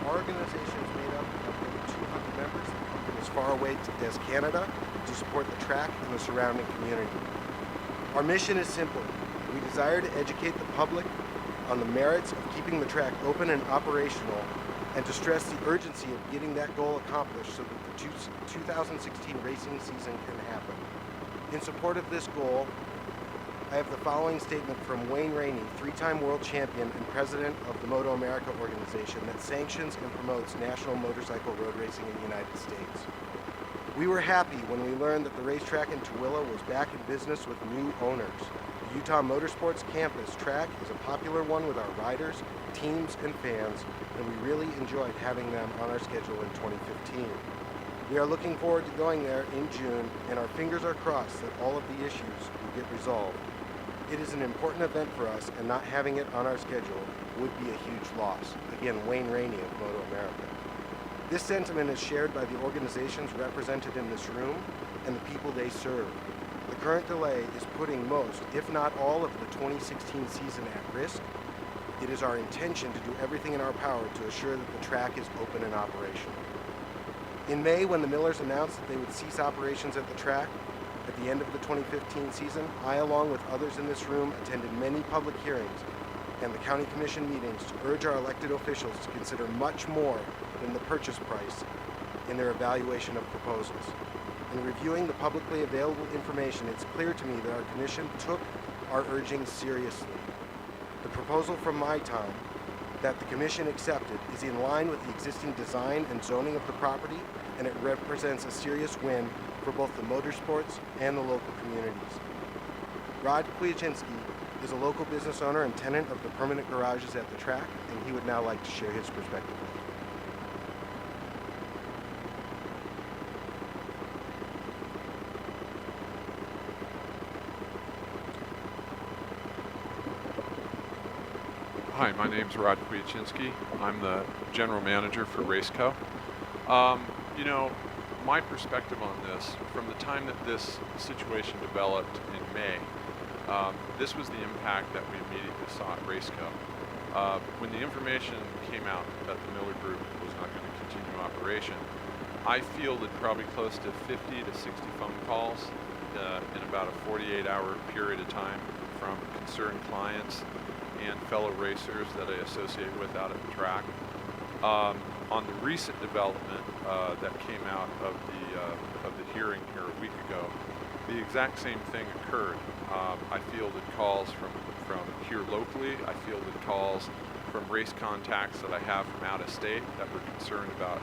Our organization is made up of over 200 members that come from as far away as Canada to support the track and the surrounding community. Our mission is simple. We desire to educate the public on the merits of keeping the track open and operational, and to stress the urgency of getting that goal accomplished so that the 2016 racing season can happen. In support of this goal, I have the following statement from Wayne Rainey, three-time world champion and president of the Moto America organization that sanctions and promotes national motorcycle road racing in the United States. We were happy when we learned that the racetrack in Tooele was back in business with new owners. The Utah Motorsports Campus track is a popular one with our riders, teams, and fans, and we really enjoyed having them on our schedule in 2015. We are looking forward to going there in June, and our fingers are crossed that all of the issues will get resolved. It is an important event for us, and not having it on our schedule would be a huge loss. Again, Wayne Rainey of Moto America. This sentiment is shared by the organizations represented in this room and the people they serve. The current delay is putting most, if not all, of the 2016 season at risk. It is our intention to do everything in our power to assure that the track is open and operational. In May, when the Millers announced that they would cease operations at the track at the end of the 2015 season, I, along with others in this room, attended many public hearings and the county commission meetings to urge our elected officials to consider much more than the purchase price in their evaluation of proposals. In reviewing the publicly available information, it's clear to me that our commission took our urging seriously. The proposal from my time that the commission accepted is in line with the existing design and zoning of the property, and it represents a serious win for both the motorsports and the local communities. Rod Kwiaczynski is a local business owner and tenant of the permanent garages at the track, and he would now like to share his perspective. Hi, my name's Rod Kwiaczynski. I'm the general manager for Raceco. You know, my perspective on this, from the time that this situation developed in May, this was the impact that we immediately saw at Raceco. When the information came out that the Miller Group was not going to continue operation, I fielded probably close to 50 to 60 phone calls in about a 48-hour period of time from concerned clients and fellow racers that I associate with out at the track. On the recent development that came out of the hearing here a week ago, the exact same thing occurred. I fielded calls from here locally. I fielded calls from race contacts that I have from out of state that were concerned about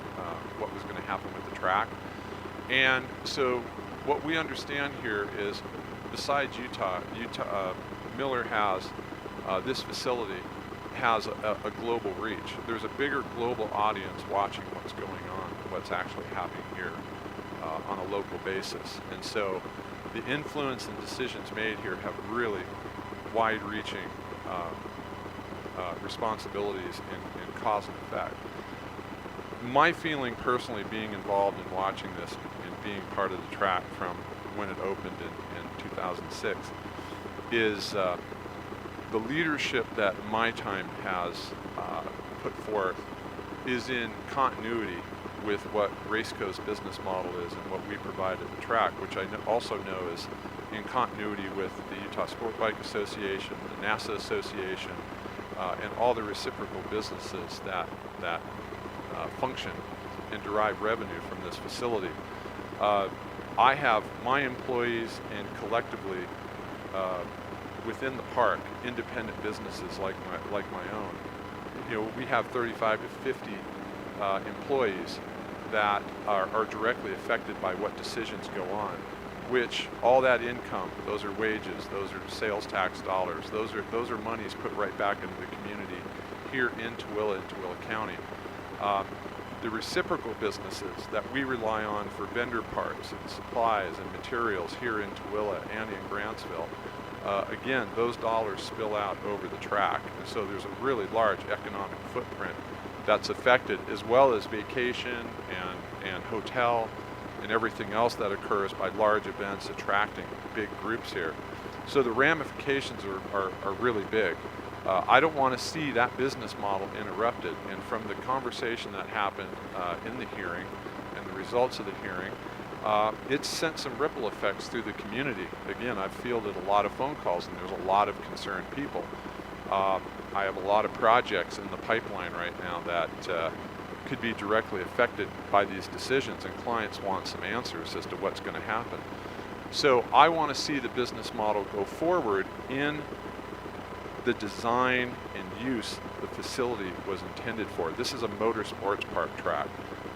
what was going to happen with the track. And so what we understand here is, besides Utah, Miller has this facility has a global reach. There's a bigger global audience watching what's going on, what's actually happening here on a local basis. And so the influence and decisions made here have really wide-reaching responsibilities in cause and effect. My feeling personally, being involved in watching this and being part of the track from when it opened in 2006, is the leadership that my time has put forth is in continuity with what Raceco's business model is and what we provide at the track, which I also know is in continuity with the Utah Sport Bike Association, the NASA Association, and all the reciprocal businesses that function and derive revenue from this facility. I have my employees and collectively within the park, independent businesses like my own. You know, we have 35 to 50 employees that are directly affected by what decisions go on, which all that income, those are wages, those are sales tax dollars, those are monies put right back into the community here in Tooele County. The reciprocal businesses that we rely on for vendor parts and supplies and materials here in Tooele and in Grantsville, again, those dollars spill out over the track, and so there's a really large economic footprint that's affected, as well as vacation and hotel and everything else that occurs by large events attracting big groups here. So the ramifications are really big. I don't want to see that business model interrupted. And from the conversation that happened in the hearing and the results of the hearing, it's sent some ripple effects through the community. Again, I've fielded a lot of phone calls and there's a lot of concerned people. I have a lot of projects in the pipeline right now that could be directly affected by these decisions, and clients want some answers as to what's going to happen. So I want to see the business model go forward in the design and use the facility was intended for. This is a motorsports park track.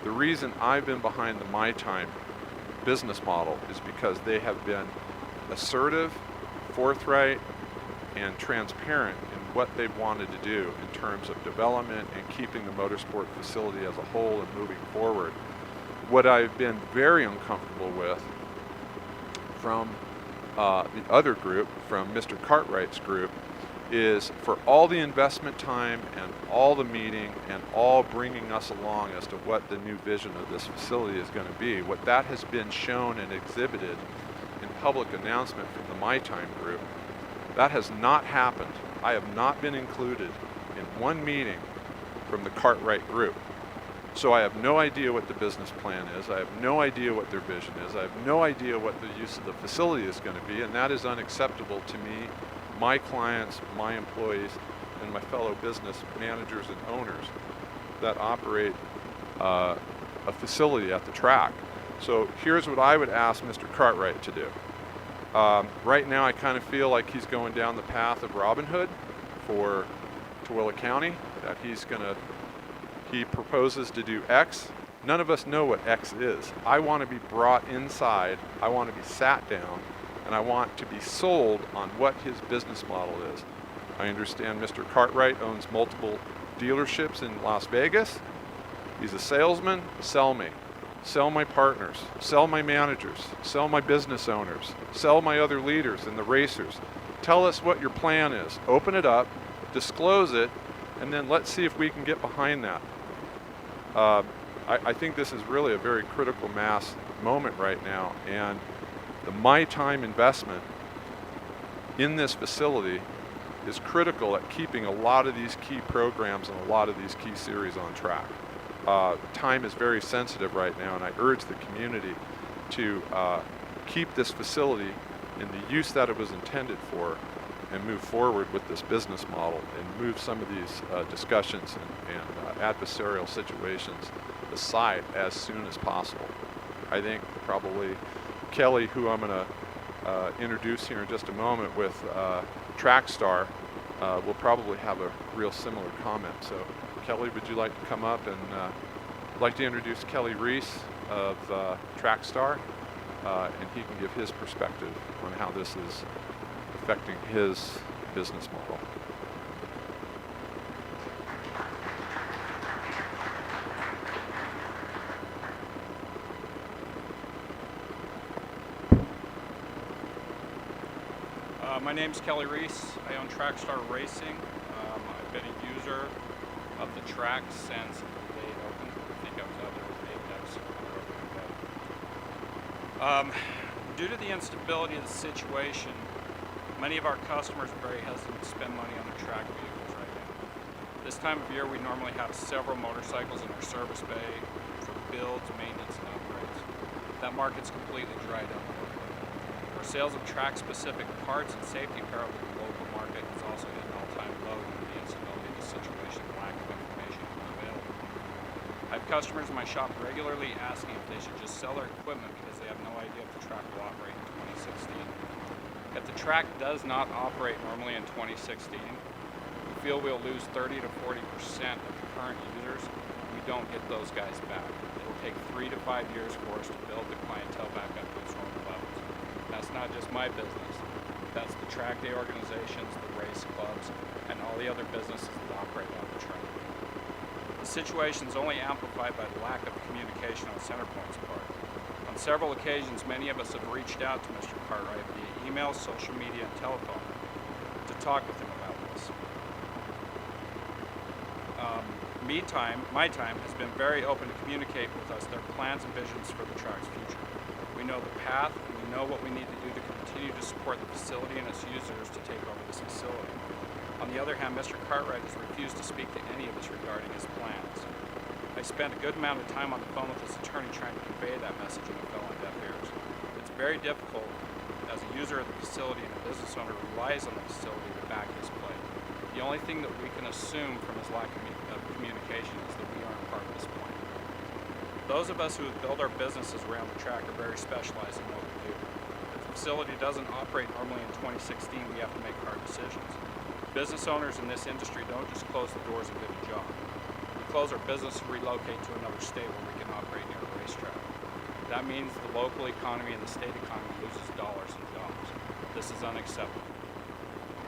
The reason I've been behind the My Time business model is because they have been assertive, forthright, and transparent in what they've wanted to do in terms of development and keeping the motorsport facility as a whole and moving forward. What I've been very uncomfortable with from the other group, from Mr. Cartwright's group, is for all the investment time and all the meeting and all bringing us along as to what the new vision of this facility is going to be. What that has been shown and exhibited in public announcement from the My Time group, that has not happened. I have not been included in one meeting from the Cartwright group. So I have no idea what the business plan is. I have no idea what their vision is. I have no idea what the use of the facility is going to be, and that is unacceptable to me, my clients, my employees, and my fellow business managers and owners that operate a facility at the track. So here's what I would ask Mr. Cartwright to do. Right now I kind of feel like he's going down the path of Robin Hood for Tooele County, that he proposes to do X. None of us know what X is. I want to be brought inside, I want to be sat down, and I want to be sold on what his business model is. I understand Mr. Cartwright owns multiple dealerships in Las Vegas. He's a salesman. Sell me. Sell my partners. Sell my managers. Sell my business owners. Sell my other leaders and the racers. Tell us what your plan is. Open it up, disclose it, and then let's see if we can get behind that. I think this is really a very critical mass moment right now, and the My Time investment in this facility is critical at keeping a lot of these key programs and a lot of these key series on track. Time is very sensitive right now, and I urge the community to keep this facility in the use that it was intended for and move forward with this business model and move some of these discussions and adversarial situations aside as soon as possible. I think probably Kelly, who I'm going to introduce here in just a moment with Trackstar, will probably have a real similar comment. So Kelly, would you like to come up, and I'd like to introduce Kelly Reese of Trackstar, and he can give his perspective on how this is affecting his business model. My name's Kelly Reese. I own Trackstar Racing. I've been a user of the track since the day it opened. I think I was out there with Dave Debs. Due to the instability of the situation, many of our customers are very hesitant to spend money on their track vehicles right now. This time of year, we normally have several motorcycles in our service bay for builds, maintenance, and upgrades. That market's completely dried up. Our sales of track-specific parts and safety apparel to the local market has also hit an all-time low due to the instability of the situation and lack of information available. I have customers in my shop regularly asking if they should just sell their equipment because they have no idea if the track will operate in 2016. If the track does not operate normally in 2016, we feel we'll lose 30 to 40% of the current users. We don't get those guys back. It will take 3 to 5 years for us to build the clientele back up to its normal levels. That's not just my business. That's the track day organizations, the race clubs, and all the other businesses that operate on the track. The situation is only amplified by the lack of communication on Centerpoint's part. On several occasions, many of us have reached out to Mr. Cartwright via email, social media, and telephone to talk with him about this. My Time has been very open to communicate with us their plans and visions for the track's future. We know the path, and we know what we need to do to continue to support the facility and its users to take over this facility. On the other hand, Mr. Cartwright has refused to speak to any of us regarding his plans. I spent a good amount of time on the phone with his attorney trying to convey that message, and it fell on deaf ears. It's very difficult as a user of the facility and a business owner who relies on the facility to back his play. The only thing that we can assume from his lack of communication is that we aren't part of this plan. Those of us who have built our businesses around the track are very specialized in what we do. If the facility doesn't operate normally in 2016, we have to make hard decisions. Business owners in this industry don't just close the doors and get a job. We close our business and relocate to another state where we can operate near a racetrack. That means the local economy and the state economy loses dollars and jobs. This is unacceptable.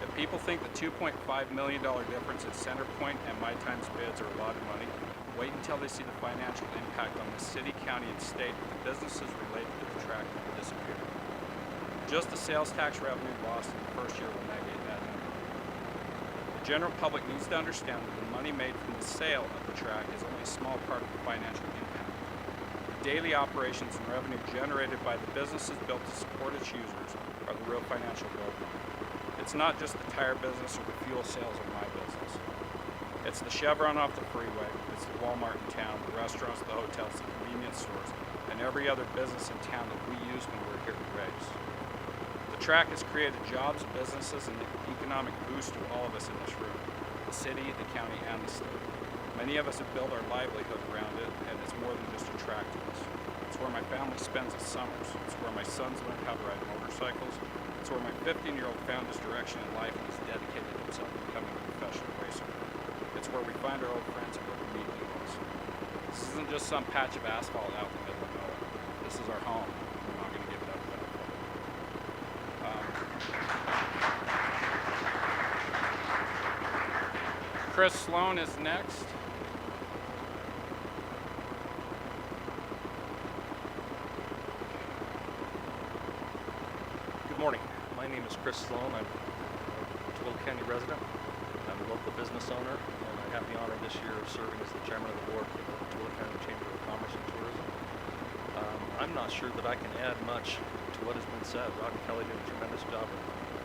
If people think the $2.5 million difference at Centerpoint and My Time's bids are a lot of money, wait until they see the financial impact on the city, county, and state if the businesses related to the track disappear. Just the sales tax revenue lost in the first year will negate that number. The general public needs to understand that the money made from the sale of the track is only a small part of the financial impact. The daily operations and revenue generated by the businesses built to support its users are the real financial roadblock. It's not just the tire business or the fuel sales of my business. It's the Chevron off the freeway, it's the Walmart in town, the restaurants, the hotels, the convenience stores, and every other business in town that we use when we're here to race. The track has created jobs, businesses, and an economic boost to all of us in this room, the city, the county, and the state. Many of us have built our livelihood around it, and it's more than just a track to us. It's where my family spends its summers. It's where my sons learn how to ride motorcycles. It's where my 15-year-old found his direction in life and has dedicated himself to becoming a professional racer. It's where we find our old friends and where we meet new ones. This isn't just some patch of asphalt out in the middle of nowhere. This is our home. We're not going to give it up without it. Chris Sloan is next. Good morning. My name is Chris Sloan. I'm a Tooele County resident. I'm a local business owner, and I have the honor this year of serving as the chairman of the board for the Tooele County Chamber of Commerce and Tourism. I'm not sure that I can add much to what has been said. Rod and Kelly did a tremendous job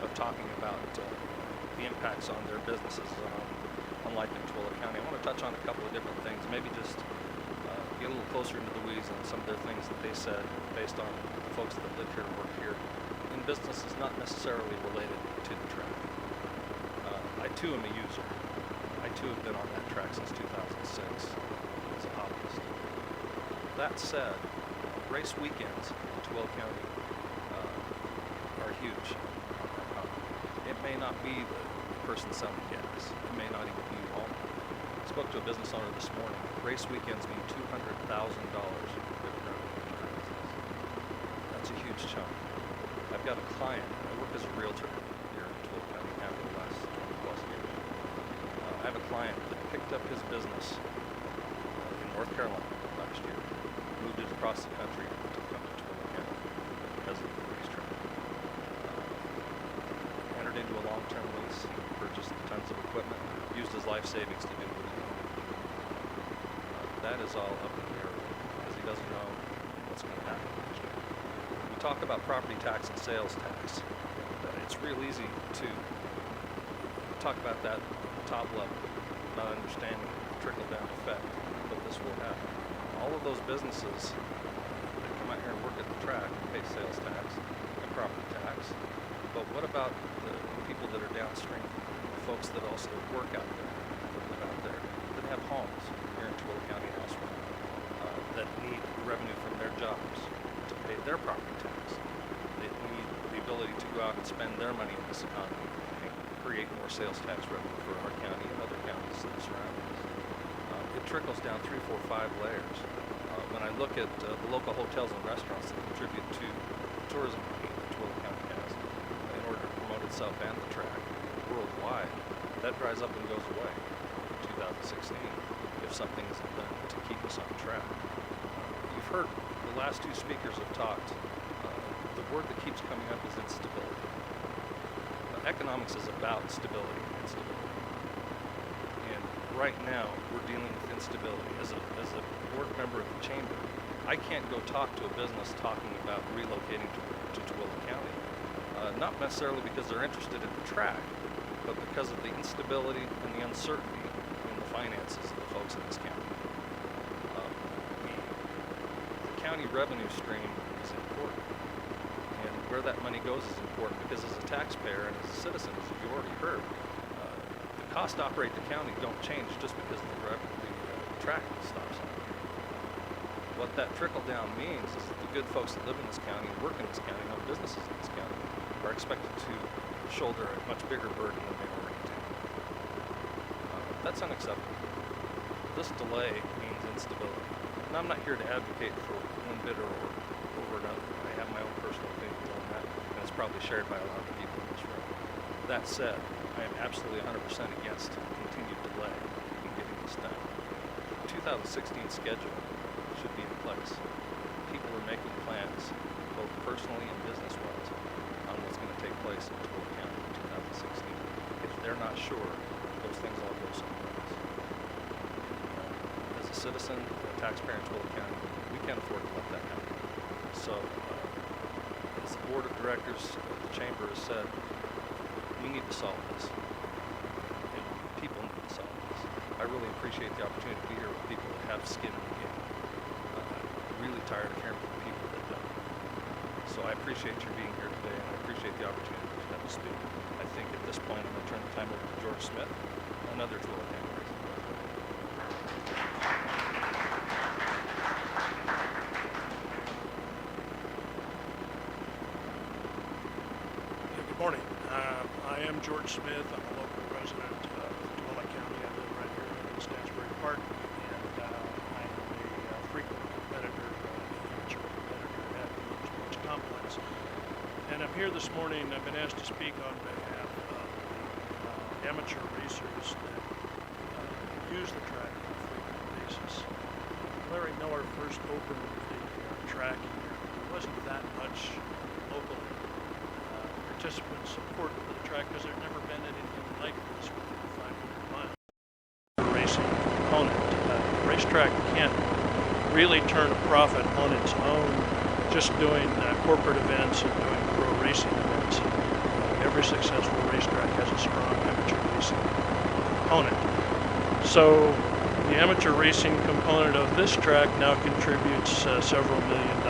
of talking about the impacts on their businesses on life in Tooele County. I want to touch on a couple of different things, maybe just get a little closer into the weeds on some of their things that they said based on the folks that live here and work here in businesses not necessarily related to the track. I too am a user. I too have been on that track since 2006 as a hobbyist. That said, race weekends in Tooele County are huge. It may not be the person selling gas. It may not even be you home. I spoke to a business owner this morning. Race weekends mean $200,000 for the revenue. That's a huge chunk. I've got a client. I work as a realtor here in Tooele County now for the last 20 plus years. I have a client that picked up his business in North Carolina last year, moved it across the country to come to Tooele County because of the racetrack. Entered into a long-term lease, purchased tons of equipment, used his life savings to do what he wanted to do. That is all up in the air because he doesn't know what's going to happen next year. We talk about property tax and sales tax. It's real easy to talk about that at the top level, not understanding the trickle-down effect that this will have. All of those businesses that come out here and work at the track pay sales tax and property tax. But what about the people that are downstream, the folks that also work out there, that live out there, that have homes here in Tooele County and elsewhere, that need revenue from their jobs to pay their property tax? They need the ability to go out and spend their money in this economy and create more sales tax revenue for our county and other counties that surround us. It trickles down 3, 4, 5 layers. When I look at the local hotels and restaurants that contribute to tourism money that Tooele County has in order to promote itself and the track worldwide, that dries up and goes away in 2016 if something isn't done to keep us on track. You've heard the last two speakers have talked. The word that keeps coming up is instability. Economics is about stability and instability. And right now, we're dealing with instability. As a board member of the chamber, I can't go talk to a business talking about relocating to Tooele County. Not necessarily because they're interested in the track, but because of the instability and the uncertainty in the finances of the folks in this county. The county revenue stream is important, and where that money goes is important because as a taxpayer and as a citizen, as you've already heard, the cost to operate the county don't change just because the track stops on. What that trickle down means is that the good folks that live in this county and work in this county and own businesses in this county are expected to shoulder a much bigger burden than they already do. That's unacceptable. This delay means instability. And I'm not here to advocate for one bidder or over another. I have my own personal opinion on that, and it's probably shared by a lot of people in this room. That said, I am absolutely 100% against continued delay in getting this done. The 2016 schedule should be in place. People are making plans, both personally and business-wise, on what's going to take place in Twilla County in 2016. If they're not sure, those things all go somewhere else. As a citizen, a taxpayer in Twilla County, we can't afford to let that happen. So, as the board of directors of the chamber has said, we need to solve this. And people need to solve this. I really appreciate the opportunity to be here with people that have skin in the game. Really tired of hearing from people that don't. So I appreciate your being here today, and I appreciate the opportunity to have to speak. I think at this point I'm going to turn the time over to George Smith, another Twilla County resident. Good morning. I am George Smith. I'm a local resident of Twilla County. I live right here in Stansbury Park, and I am a frequent competitor, amateur competitor at the Miller Motorsports Complex. And I'm here this morning. I've been asked to speak on behalf of the amateur racers that use the track on a frequent basis. Larry Miller first opened the track here. There wasn't that much locally. Participant support for the track because there's never been anything like this within 500 miles. The racing component. The racetrack can't really turn a profit on its own just doing corporate events and doing pro racing events. Every successful racetrack has a strong amateur racing component. So the amateur racing component of this track now contributes several $1 million